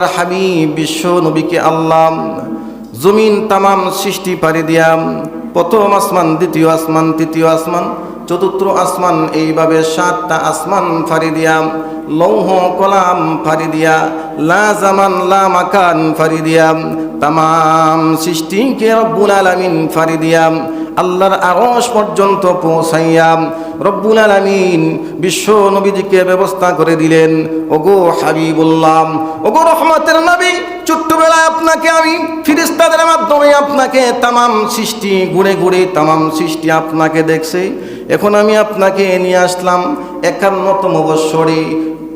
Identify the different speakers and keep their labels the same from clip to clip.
Speaker 1: হাবিব বিশ্ব নবীকে আল্লাহ জমিন তামাম সৃষ্টি পারি দিয়াম, প্রথম আসমান, দ্বিতীয় আসমান, তৃতীয় আসমান, চতুর্থ আসমান, এইভাবে 7টা আসমান ফারি দিয়াম, লৌহ কলাম ফারি দিয়া, লা জামান লা মাকান ফারি দিয়াম, তামাম সৃষ্টিকে রব্বুল আলামিন ফারি দিয়াম, আল্লাহর আরশ পর্যন্ত পৌঁছাইয়াম। রব্বুল আলামিন বিশ্ব নবীজিকে ব্যবস্থা করে দিলেন, ওগো হাবিবুল্লাহ, ওগো রহমতের নবী, ছোট্টবেলায় আপনাকে আমি ফেরেশতাদের মাধ্যমে আপনাকে তামাম সৃষ্টি ঘুরে ঘুরে তামাম সৃষ্টি আপনাকে দেখছে। এখন আমি আপনাকে নিয়ে আসলাম 51তম বৎসরে,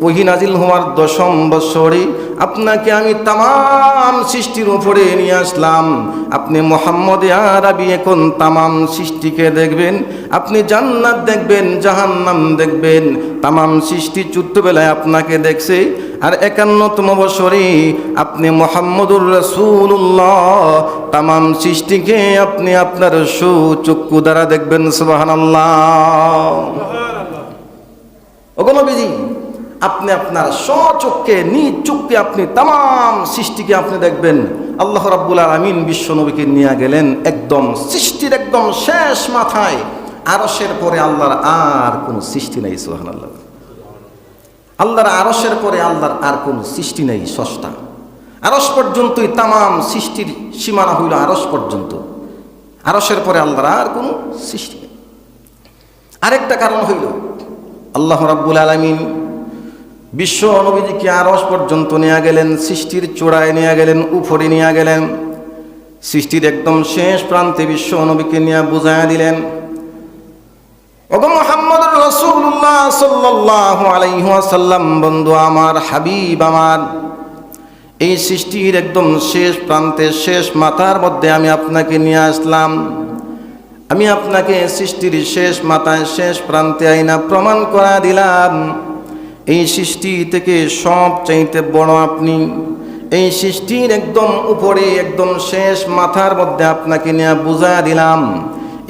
Speaker 1: ওহী নাজিল হওয়ার 10ম বৎসরে আপনাকে আমি তামাম সৃষ্টির উপরে নিয়ে আসলাম। আপনি মুহাম্মদ আরবি এখন তামাম সৃষ্টিকে দেখবেন, আপনি জান্নাত দেখবেন, জাহান্নাম দেখবেন। তামাম সৃষ্টি ছোট্টবেলায় আপনাকে দেখছে, আর 51তম বছরে আপনি মুহাম্মদুর রাসূলুল্লাহ তামাম সৃষ্টিকে আপনি আপনার চক্ষু দ্বারা দেখবেন। সুবহানাল্লাহ। ওগো নবীজি, আপনি আপনার স্বচক্ষে, নিজ চক্ষে আপনি তামাম সৃষ্টিকে আপনি দেখবেন। আল্লাহ রাব্বুল আলামিন বিশ্ব নবীকে নিয়ে গেলেন একদম সৃষ্টির একদম শেষ মাথায়। আরশের পরে আল্লাহর আর কোনো সৃষ্টি নাই। সুবহানাল্লাহ। আল্লাহর আরশের পরে আল্লাহর আর কোনো সৃষ্টি নেই। স্রষ্টা আরশ পর্যন্তই তামাম সৃষ্টির সীমানা হইল আরশ পর্যন্ত। আরশের পরে আল্লাহর আর কোনো সৃষ্টি নেই। আরেকটা কারণ হইল আল্লাহ রাব্বুল আলামিন বিশ্ব নবীজিকে আরশ পর্যন্ত নিয়ে গেলেন, সৃষ্টির চূড়ায় নিয়ে গেলেন, উপরে নিয়ে গেলেন, সৃষ্টির একদম শেষ প্রান্তে বিশ্ব নবীকে নিয়ে বুঝাইয়া দিলেন, ওগো মুহাম্মদুর রাসূলুল্লাহ সাল্লাল্লাহু আলাইহি ওয়াসাল্লাম, বন্ধু আমার, হাবিব আমার, এই সৃষ্টির একদম শেষ প্রান্তে শেষ মাথার মধ্যে আমি আপনাকে নিয়ে আসলাম। আমি আপনাকে সৃষ্টির শেষ মাথায় শেষ প্রান্তে আইনা প্রমাণ করা দিলাম, এই সৃষ্টি থেকে সব চাইতে বড় আপনি। এই সৃষ্টির একদম উপরে একদম শেষ মাথার মধ্যে আপনাকে নিয়ে বুঝা দিলাম,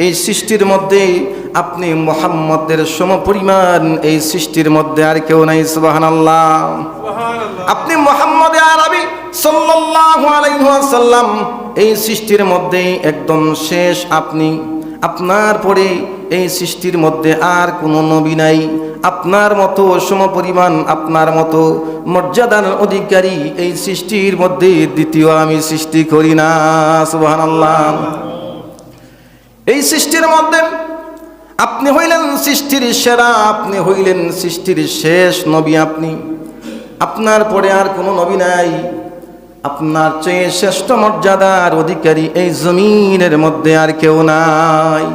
Speaker 1: এই সৃষ্টির মধ্যে আপনি মুহাম্মদের সমপরিমাণ এই সৃষ্টির মধ্যে আর কেউ নাই। সুবহানাল্লাহ। আপনি মুহাম্মদ আরবি সাল্লাল্লাহু আলাইহি ওয়াসাল্লাম, এই সৃষ্টির মধ্যে একদম শেষ আপনি। আপনার পরে এই সৃষ্টির মধ্যে আর কোনো নবী নাই। আপনার মতো সমপরিমাণ, আপনার মতো মর্যাদার অধিকারী এই সৃষ্টির মধ্যে দ্বিতীয় আমি সৃষ্টি করি না। সুবহানাল্লাহ। এই সৃষ্টির মধ্যে আপনি হইলেন সৃষ্টির সেরা, আপনি হইলেন সৃষ্টির শেষ নবী। আপনি, আপনার পরে আর কোনো নবী নাই। আপনার চেয়ে শ্রেষ্ঠ মর্যাদার অধিকারী এই জমিনের মধ্যে আর কেউ নাই।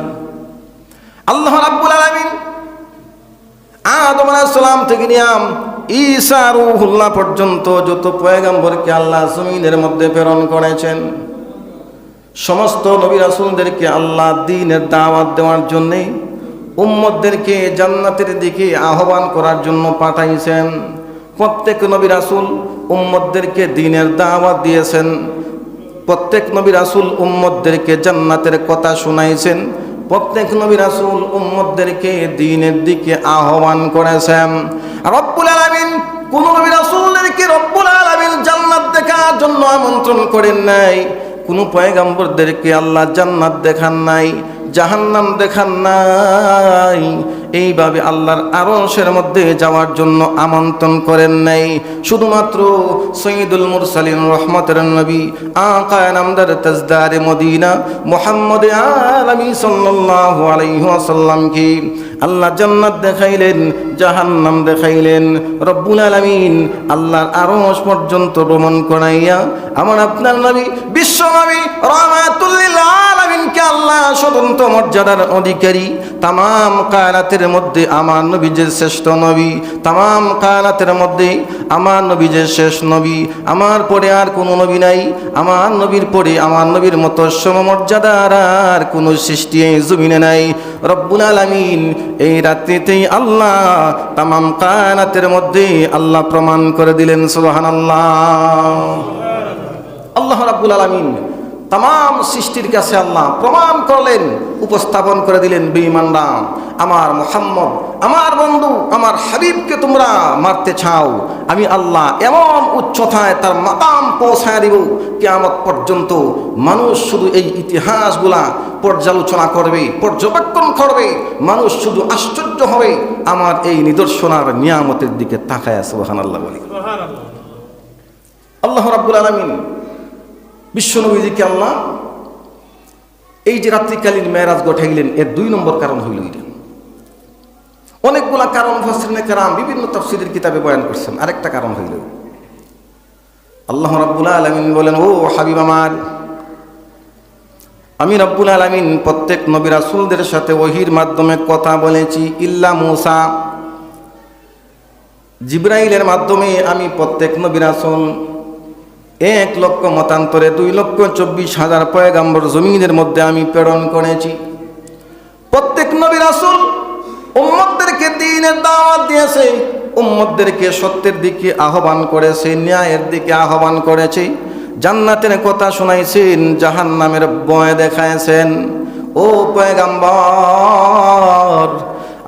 Speaker 1: আল্লাহ রাব্বুল আলামিন আদম আলাইহিস সালাম থেকে নিয়ে ঈসা রূহুল্লাহ পর্যন্ত যত পয়গম্বরকে আল্লাহ জমিনের মধ্যে প্রেরণ করেছেন, সমস্ত নবী রাসূলদেরকে আল্লাহ দ্বীনের দাওয়াত দেওয়ার জন্য, উম্মতদেরকে জান্নাতের দিকে আহ্বান করার জন্য পাঠাইছেন। প্রত্যেক নবী রাসূল উম্মতদেরকে দ্বীনের দাওয়াত দিয়েছেন, প্রত্যেক নবী রাসূল উম্মতদেরকে জান্নাতের কথা শুনাইছেন, প্রত্যেক নবী রাসূল উম্মতদেরকে দ্বীনের দিকে আহ্বান করেছেন। রব্বুল আলামিন কোন নবী রাসূলদেরকে রব্বুল আলামিন জান্নাত দেখার জন্য আমন্ত্রণ করেন নাই। কোন পয়গম্বরদেরকে আল্লাহ জান্নাত দেখান নাই, জাহান্নাম দেখান নাই। এইভাবে আল্লাহর আরশের মধ্যে যাওয়ার জন্য আমন্ত্রণ করেন নাই। শুধুমাত্র সৈয়দুল মুরসালিন রহমতের নবী আকায়ে নামদার তাজদারে মদিনা মুহাম্মদ আরবি সাল্লাল্লাহু আলাইহি ওয়াসাল্লামকে আল্লাহ জান্নাত দেখাইলেন, জাহান্নাম দেখাইলেন। রব্বুল আলামিন আল্লাহর আরশ পর্যন্ত ভ্রমণ করাইয়া আমার আপনার নবী বিশ্ব নবী রাহমাতুল লিল আলামিনকে আল্লাহ স্বতন্ত্র মর্যাদার অধিকারী, তামাম কায়নাতের মধ্যে আমার নবী যে শ্রেষ্ঠ নবী, তামাম কায়নাতের মধ্যে আমার নবী যে শেষ নবী, আমার পরে আর কোনো নবী নাই। আমার নবীর পরে আমার নবীর মতো সমমর্যাদার আর কোনো সৃষ্টি এই জমিনে নাই। রব্বুল আলামিন এই রাত্রিতেই আল্লাহ তামাম কায়নাতের মধ্যে আল্লাহ প্রমাণ করে দিলেন। সুবহানাল্লাহ। আল্লাহ রাব্বুল আলামিন তাম সৃষ্টির কাছে আল্লাহ প্রমাণ করলেন, উপস্থাপন করে দিলেন, বেঈমানরা আমার মুহাম্মদ আমার বন্ধু আমার হাবিবকে তোমরা মারতে চাও, আমি আল্লাহ এমন উচ্চতায় তার মাকাম পৌঁছায় দিব, কিয়ামত পর্যন্ত মানুষ শুধু এই ইতিহাসগুলা পর্যালোচনা করবে, পর্যবেক্ষণ করবে, মানুষ শুধু আশ্চর্য হবে আমার এই নিদর্শনার নিয়ামতের দিকে তাকায়। সুবহানাল্লাহ বলি। আল্লাহ রাব্বুল আলামিন বিশ্বনবীজিকে আল্লাহ এই যে রাত্রিকালীন মেরাজ ঘটাইলেন, এর 2 নম্বর কারণ হইল এটা। অনেকগুলা কারণ মুফাসসিরিনে কেরাম বিভিন্ন তাফসীরের কিতাবে বয়ান করছেন। আরেকটা কারণ হইল আল্লাহ রাব্বুল আলামিন বলেন, ও হাবিব আমার, আমি রাব্বুল আলামিন প্রত্যেক নবী রাসূলদের সাথে ওহীর মাধ্যমে কথা বলেছি, ইল্লা মূসা, জিবরাইলের মাধ্যমে আমি প্রত্যেক নবী রাসূল 1 লক্ষ মতান্তরে 2,24,000 পয়গাম্বর জমিনের মধ্যে আমি প্রেরণ করেছি। প্রত্যেক নবী রাসূল উম্মতদেরকে দ্বীনের দাওয়াত দিয়েছে, উম্মতদেরকে সত্যের দিকে আহ্বান করেছে, ন্যায়ের দিকে আহ্বান করেছে, জান্নাতের কথা শোনাইছেন, জাহান্নামের ভয় দেখাইছেন। ও পয়গাম্বর,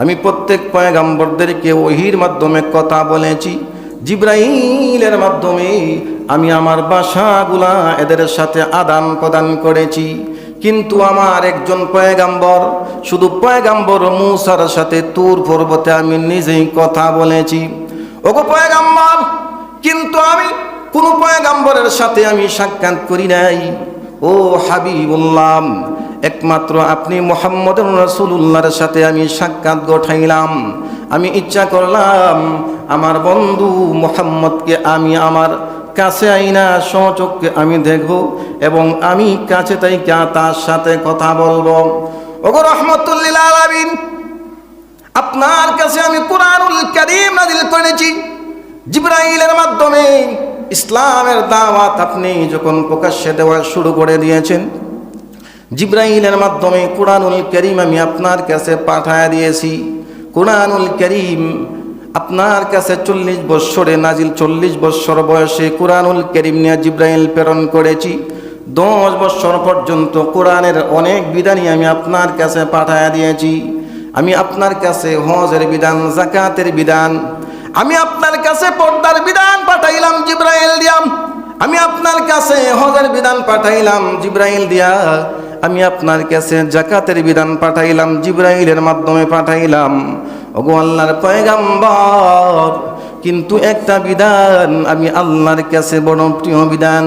Speaker 1: আমি প্রত্যেক পয়গাম্বরদেরকে ওহীর মাধ্যমে কথা বলেছি, জিবরাইলের মাধ্যমে আমি আমার ভাষাগুলা এদের সাথে আদান প্রদান করেছি। কিন্তু আমার একজন পয়গাম্বর, শুধু পয়গাম্বর মূসার সাথে তুর পর্বতে আমি নিজেই কথা বলেছি। ওগো পয়গাম্বর, কিন্তু আমি কোন পয়গাম্বরের সাথে আমি সাক্ষাৎ করি নাই। ও হাবিবুল্লাহ, একমাত্র আপনি মুহাম্মদুর রাসূলুল্লাহর সাথে আমি সাক্ষাৎ ঘটাইলাম। আমি ইচ্ছা করলাম আমার বন্ধু মুহাম্মদকে আমি আমার কাছে আইনা সচক্ষে আমি দেখব এবং আমি কাছে থাইকা তার সাথে কথা বলবো। ওগো রাহমাতুল লিল আলামিন, আপনার কাছে আমি কুরআনুল কারীম নাযিল করেছি জিবরাইলের মাধ্যমে। ইসলামের দাওয়াত আপনি যখন প্রকাশ্যে দেওয়া শুরু করে দিয়েছেন, জিবরাইলের মাধ্যমে কুরআনুল কারীম আমি আপনার কাছে পাঠায় দিয়েছি। কুরআনুল কারীম আপনার কাছে 40 বৎসরে নাজিল, 40 বৎসর বয়সে কুরআনুল কারীম নিয়ে জিবরাইল প্রেরণ করেছি। 10 বৎসর পর্যন্ত কোরআনের অনেক বিধানই আমি আপনার কাছে পাঠায় দিয়েছি। আমি আপনার কাছে হজের বিধান, যাকাতের বিধান, আমি আপনার কাছে পর্দার বিধান পাঠাইলাম জিবরাইল দিয়া। আমি আপনার কাছে হজের বিধান পাঠাইলাম জিবরাইল দিয়া। আমি আপনার কাছে যাকাতের বিধান পাঠাইলাম, জিবরাইলের মাধ্যমে পাঠাইলাম। ওগো আল্লাহর পয়গাম্বর, কিন্তু একটা বিধান আমি আল্লাহর কাছে বড় প্রিয় বিধান,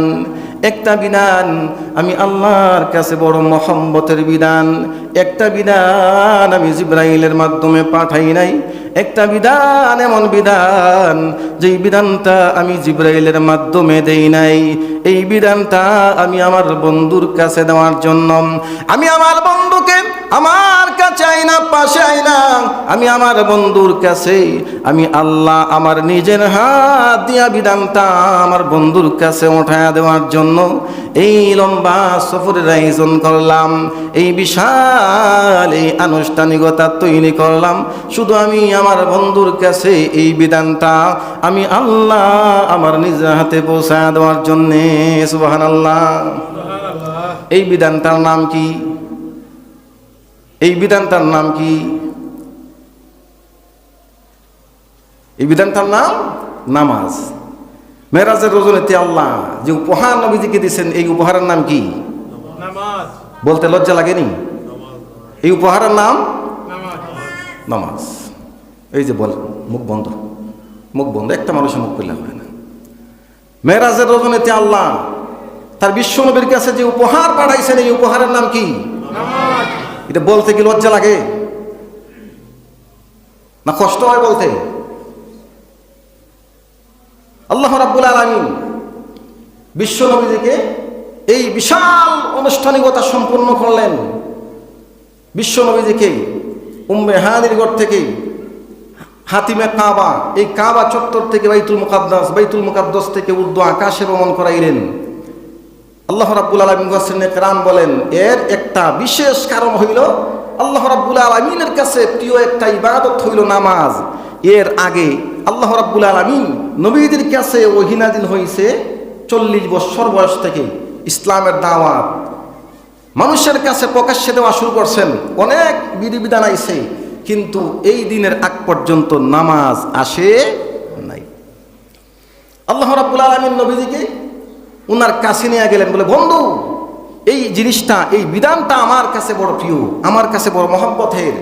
Speaker 1: একটা বিধান আমি আল্লাহর কাছে বড় মহব্বতের বিধান, একটা বিধান আমি জিবরাইলের মাধ্যমে পাঠাই নাই। একটা বিধান এমন বিধান যেই বিধানটা আমি জিবরাইলের মাধ্যমে দেই নাই। এই বিধানটা আমি আমার বন্ধুর কাছে দেওয়ার জন্য, আমি আমার বন্ধুকে আমার কাছে আইনা, পাশে আইনা, আমি আমার বন্ধুর কাছে আমি আল্লাহ আমার নিজের হাত দিয়া বিধানটা আমার বন্ধুর কাছে উঠায়া দেওয়ার জন্য এই লম্বা সফরের আয়োজন করলাম, এই বিশাল এই আনুষ্ঠানিকতা তৈরি করলাম। শুধু আমি আমার বন্ধুর কাছে এই বিধানটা আমি আল্লাহ আমার নিজের হাতে পৌঁছা দেওয়ার জন্যে। সুবহানাল্লাহ। এই বিধানটার নাম কি? এই বিধানটার নাম কি? এই বিধানটার নাম নামাজ। মেরাজের রজনীতে আল্লাহ যে উপহার নবীজিকে দিয়েছেন, এই উপহারের নাম কি? নামাজ। বলতে লজ্জা লাগেনি? এই উপহারের নাম নামাজ। এই যে বল, মুখ বন্ধ, মুখ বন্ধ, একটা মানুষের মুখ করলে হয় না। মেরাজের রজনীতে আল্লাহ তার বিশ্ব নবীর কাছে যে উপহার পাঠাইছেন, এই উপহারের নাম কি? নামাজ। এটা বলতে কি লজ্জা লাগে না কষ্ট হয় বলতে? আল্লাহ রাব্বুল আলামিন বিশ্ব নবীজিকে এই বিশাল আনুষ্ঠানিকতা সম্পন্ন করলেন। বিশ্ব নবীজিকে উম্মে হানির ঘর থেকে হাতিমে কাবা, এই কাবা চত্বর থেকে বাইতুল মুকাদ্দাস, বাইতুল মুকাদ্দাস থেকে উর্দু আকাশে ভ্রমণ করাইলেন। আল্লাহ রাব্বুল আলামিন কেরাম বলেন, এর একটা বিশেষ কারণ হইল আল্লাহ রাব্বুল আলামিনের কাছে প্রিয় একটা ইবাদত হইল নামাজ। এর আগে আল্লাহ রাব্বুল আলামিন নবীদের কাছে ওহী নাযিল হইছে 40 বছর বয়স থেকে। ইসলামের দাওয়াত মানুষের কাছে প্রকাশ্যে দেওয়া শুরু করছেন, অনেক বিধিবিধান আইছে, কিন্তু এই দিনের আগ পর্যন্ত নামাজ আসে নাই। আল্লাহ রাব্বুল আলামিন নবীজিকে উনার কাছে নিয়ে গেলেন, বলে বন্ধু এই জিনিসটা, এই বিধানটা আমার কাছে বড় প্রিয়, আমার কাছে বড় মহব্বতের,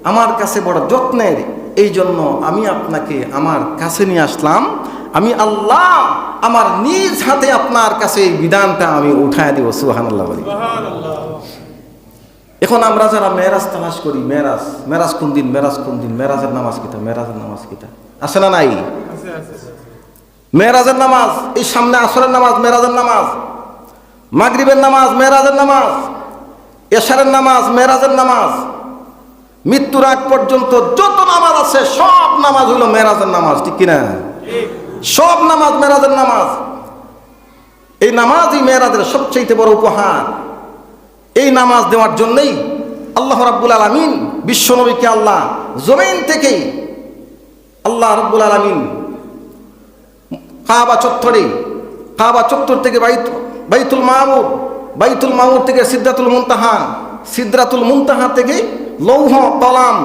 Speaker 1: আমার কাছে বড় যত্নের, এই জন্য আমি আপনাকে আমার কাছে নিয়ে আসলাম। আমি আল্লাহ আমার নিজ হাতে আপনার কাছে এই বিধানটা আমি উঠায় দিব। সুবহানাল্লাহ। এখন আমরা যারা মেরাজ তালাশ করি, মেরাজ কোন দিন, মেরাজের নামাজ কিতা আছে না নাই? মেরাজের নামাজ, এই সামনে আসরের নামাজ মেরাজের নামাজ, মাগরিবের নামাজ মেরাজের নামাজ, এশারের নামাজ মেরাজের নামাজ, মৃত্যুর আগ পর্যন্ত যত নামাজ আছে সব নামাজ হলো মেরাজের নামাজ, ঠিক কিনা? সব নামাজ মেরাজের নামাজ। এই নামাজই মেরাজের সবচেয়ে বড় উপহার। এই নামাজ দেওয়ার জন্যই আল্লাহ রাব্বুল আলামিন বিশ্বনবীকে আল্লাহ জমিন থেকেই আল্লাহ রাব্বুল আলামিন কাবা চত্বর থেকে বাইতুল মামুর থেকে সিদরাতুল মুনতাহা থেকে লৌহ কলাম